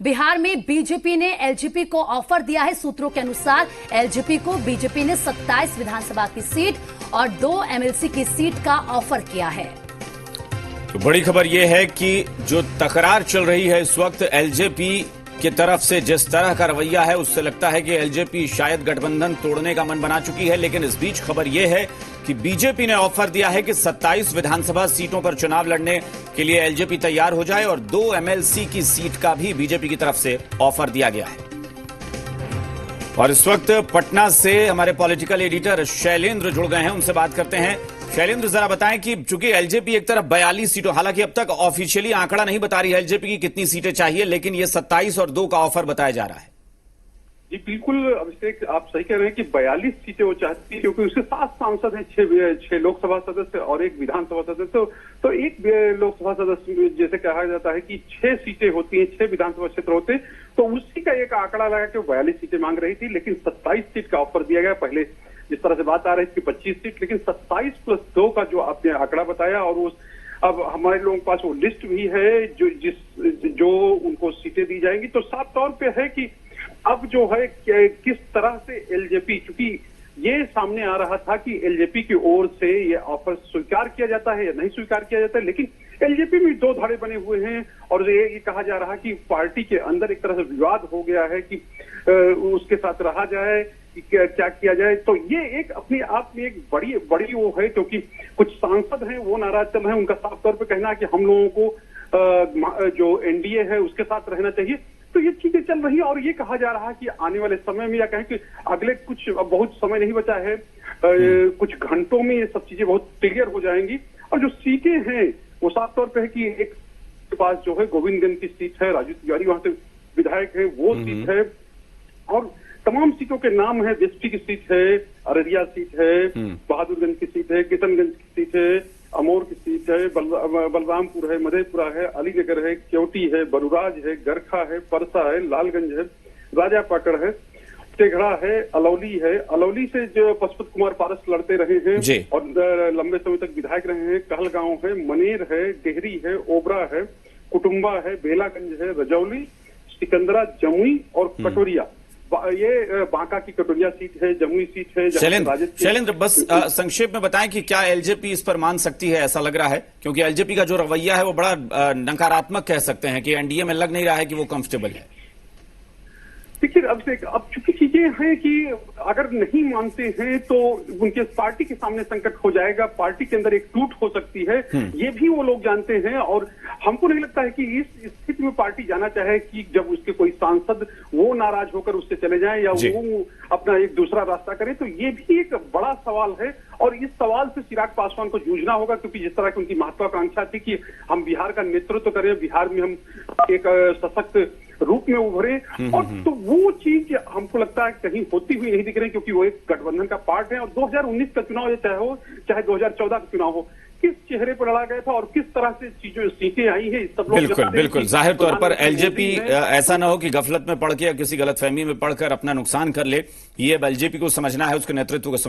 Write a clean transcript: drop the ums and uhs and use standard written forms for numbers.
बिहार में बीजेपी ने एलजेपी को ऑफर दिया है। सूत्रों के अनुसार एलजेपी को बीजेपी ने 27 विधानसभा की सीट और 2 एमएलसी की सीट का ऑफर किया है। तो बड़ी खबर यह है कि जो तकरार चल रही है इस वक्त एलजेपी की तरफ से, जिस तरह का रवैया है उससे लगता है कि एलजेपी शायद गठबंधन तोड़ने का मन बना चुकी है। लेकिन इस बीच खबर यह है कि बीजेपी ने ऑफर दिया है कि 27 विधानसभा सीटों पर चुनाव लड़ने के लिए एलजेपी तैयार हो जाए और 2 एमएलसी की सीट का भी बीजेपी की तरफ से ऑफर दिया गया है। और इस वक्त पटना से हमारे पॉलिटिकल एडिटर शैलेंद्र जुड़ गए हैं, उनसे बात करते हैं। शैलेंद्र, जरा बताएं कि चूंकि एलजेपी एक तरफ 42 सीटों, हालांकि अब तक ऑफिशियली आंकड़ा नहीं बता रही है एलजेपी की कितनी सीटें चाहिए, लेकिन ये 27 और 2 का ऑफर बताया जा रहा है। जी बिल्कुल अभिषेक, आप सही कह रहे हैं कि 42 सीटें वो चाहती है, क्योंकि उसके 7 सांसद हैं, 6 लोकसभा सदस्य और 1 विधानसभा सदस्य। तो एक लोकसभा सदस्य जैसे कहा जाता है कि 6 सीटें होती हैं, 6 विधानसभा क्षेत्र होते, तो उसी का एक आंकड़ा लगा के 42 सीटें मांग रही थी, लेकिन 27 सीट का ऑफर दिया गया। पहले जिस तरह से बात आ रही थी 25 सीट, लेकिन 27 + 2 का जो आपने आंकड़ा बताया, और उस अब हमारे लोगों के पास वो लिस्ट भी है जो उनको सीटें दी जाएंगी। तो साफ तौर पे है कि अब जो है किस तरह से एलजेपी, क्योंकि ये सामने आ रहा था कि एलजेपी की ओर से ये ऑफर स्वीकार किया जाता है या नहीं स्वीकार किया जाता है, लेकिन एलजेपी में 2 धाड़े बने हुए हैं और ये कहा जा रहा है कि पार्टी के अंदर एक तरह से विवाद हो गया है कि उसके साथ रहा जाए कि क्या किया जाए। तो ये एक अपने आप में एक बड़ी वो है, क्योंकि कुछ सांसद हैं वो नाराज चल रहे हैं। उनका साफ तौर पर कहना है कि हम लोगों को जो एनडीए है उसके साथ रहना चाहिए। तो ये चीजें चल रही है और ये कहा जा रहा है कि आने वाले समय में, या कहें कि अगले बहुत समय नहीं बचा है, कुछ घंटों में ये सब चीजें बहुत क्लियर हो जाएंगी। और जो सीटें हैं वो साफ तौर पे है कि एक के पास जो है गोविंदगंज की सीट है, राजू तिवारी वहां से विधायक है, वो सीट है, और तमाम सीटों के नाम है। बिस्फी की सीट है, अररिया सीट है, बहादुरगंज की सीट है, किशनगंज की सीट है, अमोर की सीट है, बलरामपुर है, मधेपुरा है, अलीनगर है, केवटी है, बरुराज है, गरखा है, परसा है, लालगंज है, राजापाकड़ है, टेघड़ा है, अलौली है। अलौली से जो पशुपत कुमार पारस लड़ते रहे हैं और लंबे समय तक विधायक रहे हैं। कहलगांव है, मनेर है, डेहरी है, ओबरा है, कुटुम्बा है, बेलागंज है, रजौली, सिकंदरा, जमुई और कटोरिया। ये बांका की कटोरिया सीट है, जमुई सीट है। शैलेंद्र, बस संक्षेप में बताएं कि क्या एलजेपी इस पर मान सकती है? ऐसा लग रहा है क्योंकि एलजेपी का जो रवैया है वो बड़ा नकारात्मक कह सकते हैं कि एनडीए में लग नहीं रहा है कि वो कंफर्टेबल है। देखिए अब चूंकि चीजें हैं कि अगर नहीं मानते हैं तो उनके पार्टी के सामने संकट हो जाएगा, पार्टी के अंदर एक टूट हो सकती है, ये भी वो लोग जानते हैं। और हमको नहीं लगता है कि इस स्थिति में पार्टी जाना चाहे कि जब उसके कोई सांसद वो नाराज होकर उससे चले जाएं या वो अपना एक दूसरा रास्ता करे। तो ये भी एक बड़ा सवाल है और इस सवाल से चिराग पासवान को जूझना होगा, क्योंकि जिस तरह की उनकी महत्वाकांक्षा थी कि हम बिहार का नेतृत्व करें, बिहार में हम एक सशक्त रूप में उभरे, और तो वो चीज हमको लगता है कहीं होती हुई नहीं दिख रही, क्योंकि वो एक गठबंधन का पार्ट है। और 2019 का चुनाव चाहे 2014 का चुनाव हो, किस चेहरे पर लड़ा गया था और किस तरह से सीटें आई है, सब लोग बिल्कुल जाहिर तौर पर एलजेपी ऐसा ना हो कि गफलत में पड़ के या किसी गलतफहमी में पड़कर अपना नुकसान कर ले। ये एलजेपी को समझना है, उसके नेतृत्व को